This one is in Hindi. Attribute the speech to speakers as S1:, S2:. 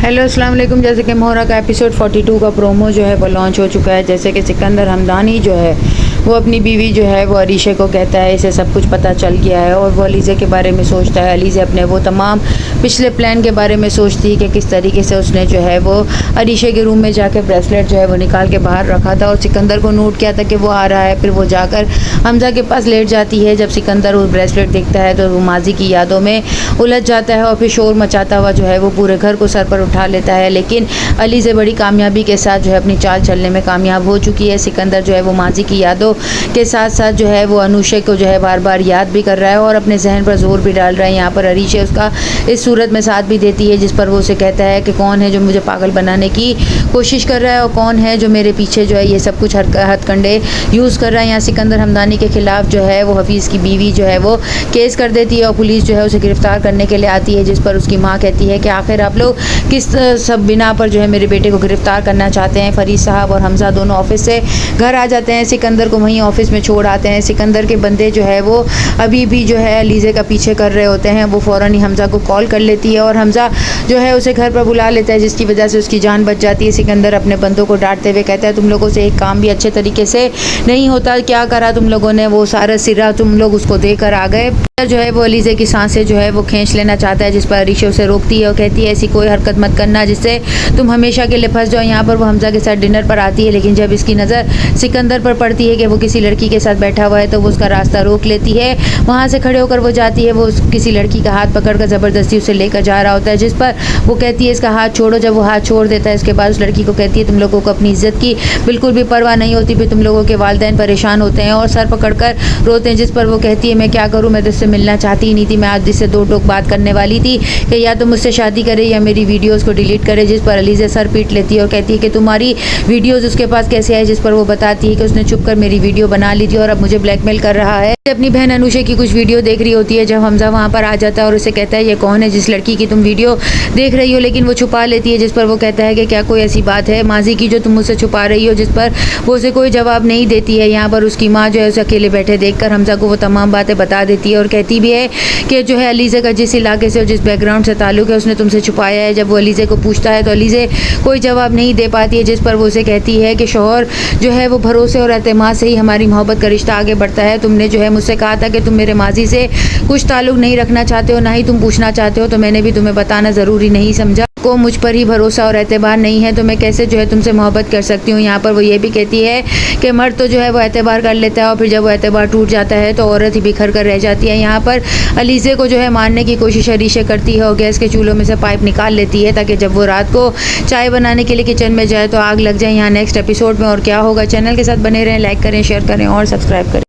S1: हेलो अस्सलाम वालेकुम। जैसे कि मोहरा का एपिसोड 42 का प्रोमो जो है वो लॉन्च हो चुका है। जैसे कि सिकंदर हमदानी जो है वो अपनी बीवी जो है वो अरीशा को कहता है इसे सब कुछ पता चल गया है और वो अलीज़ा के बारे में सोचता है। अलीज़ा अपने वो तमाम पिछले प्लान के बारे में सोचती है कि किस तरीके से उसने जो है वो अरीशा के रूम में जाकर ब्रेसलेट जो है वो निकाल के बाहर रखा था और सिकंदर को नोट किया था कि वो आ रहा है। फिर वो जाकर हमज़ा के पास लेट जाती है। जब सिकंदर वो ब्रेसलेट देखता है तो वो माजी की यादों में उलझ जाता है और फिर शोर मचाता हुआ जो है वो पूरे घर को सर पर उठा लेता है। लेकिन अलीज़ा बड़ी कामयाबी के साथ जो है अपनी चाल चलने में कामयाब हो चुकी है। सिकंदर जो है वो माजी की यादों के साथ साथ जो है वो अनुशा को जो है बार बार याद भी कर रहा है और अपने जहन पर जोर भी डाल रहा है। यहाँ पर अरीशा उसका इस सूरत में साथ भी देती है जिस पर वो उसे कहता है कि कौन है जो मुझे पागल बनाने की कोशिश कर रहा है और कौन है जो मेरे पीछे जो है ये सब कुछ हथकंडे यूज़ कर रहा है। यहाँ सिकंदर हमदानी के खिलाफ जो है वो हफीज़ की बीवी जो है वो केस कर देती है और पुलिस जो है उसे गिरफ्तार करने के लिए आती है। जिस पर उसकी माँ कहती है कि आखिर आप लोग किस सब बिना पर जो है मेरे बेटे को गिरफ्तार करना चाहते हैं। फरीद साहब और हमज़ा दोनों ऑफिस से घर आ जाते हैं, सिकंदर को वहीं ऑफिस में छोड़ आते हैं। सिकंदर के बंदे जो है वो अभी भी जो है अलीज़ा का पीछे कर रहे होते हैं। वो फ़ौरन ही हमज़ा को कॉल कर लेती है और हमज़ा जो है उसे घर पर बुला लेता है जिसकी वजह से उसकी जान बच जाती है। सिकंदर अपने बंदों को डांटते हुए कहता है तुम लोगों से एक काम भी अच्छे तरीके से नहीं होता, क्या करा तुम लोगों ने, वो सारा सिरा तुम लोग उसको देकर आ गए। जो है वो अलीज़ा की सांसें जो है वो खींच लेना चाहता है जिस पर अरीशा उसे रोकती है और कहती है ऐसी कोई हरकत मत करना जिससे तुम हमेशा के लिए फंस जाओ। यहाँ पर वो हमज़ा के साथ डिनर पर आती है लेकिन जब इसकी नज़र सिकंदर पर पड़ती है कि वो किसी लड़की के साथ बैठा हुआ है तो वो उसका रास्ता रोक लेती है। वहाँ से खड़े होकर वो जाती है, वो किसी लड़की का हाथ पकड़कर ज़बरदस्ती उसे लेकर जा रहा होता है जिस पर वो कहती है इसका हाथ छोड़ो। जब वो हाथ छोड़ देता है उसके बाद उस लड़की को कहती है तुम लोगों को अपनी इज्जत की बिल्कुल भी परवाह नहीं होती, फिर तुम लोगों के वालिदैन परेशान होते हैं और सर पकड़ कर रोते हैं। जिस पर वो कहती है मैं क्या करूँ, मैं तुझसे मिलना चाहती ही नहीं थी, मैं आज जिससे दो टोक बात करने वाली थी कि या तो मुझसे शादी करे या मेरी वीडियोस को डिलीट करे। जिस पर अलीज़ा सर पीट लेती है और कहती है कि तुम्हारी वीडियोस उसके पास कैसे है। जिस पर वो बताती है कि उसने छुप कर मेरी वीडियो बना ली थी और अब मुझे ब्लैकमेल कर रहा है। अपनी बहन अनुशा की कुछ वीडियो देख रही होती है जब हमज़ा वहाँ पर आ जाता है और उसे कहता है ये कौन है जिस लड़की की तुम वीडियो देख रही हो, लेकिन वो छुपा लेती है। जिस पर वो कहता है कि क्या कोई ऐसी बात है माजी की जो तुम मुझसे छुपा रही हो, जिस पर वो उसे कोई जवाब नहीं देती है। यहाँ पर उसकी माँ जो है उसे अकेले बैठे देखकर हमज़ा को वो तमाम बातें बता देती है और कहती भी है कि जो है अलीज़ा का जिस इलाके से और जिस बैकग्राउंड से ताल्लुक़ है उसने तुमसे छुपाया है। जब वो अलीज़ा को पूछता है तो अलीज़ा कोई जवाब नहीं दे पाती है जिस पर वो उसे कहती है कि शौहर जो है वो भरोसे और एतमाद से ही हमारी मोहब्बत का रिश्ता आगे बढ़ता है। तुमने जो है मुझसे कहा था कि तुम मेरे माजी से कुछ ताल्लुक़ नहीं रखना चाहते हो, ना ही तुम पूछना चाहते हो, तो मैंने भी तुम्हें बताना ज़रूरी नहीं समझा। को मुझ पर ही भरोसा और एतबार नहीं है तो मैं कैसे जो है तुमसे मोहब्बत कर सकती हूँ। यहाँ पर वो ये भी कहती है कि मर्द तो जो है वो एतबार कर लेता है और फिर जब वो एतबार टूट जाता है तो औरत ही बिखर कर रह जाती है। यहाँ पर अलीज़ा को जो है मारने की कोशिश अरीशा करती है और गैस के चूल्हों में से पाइप निकाल लेती है ताकि जब वो रात को चाय बनाने के लिए किचन में जाए तो आग लग जाए। यहाँ नेक्स्ट एपिसोड में और क्या होगा, चैनल के साथ बने रहें, लाइक करें, शेयर करें और सब्सक्राइब करें।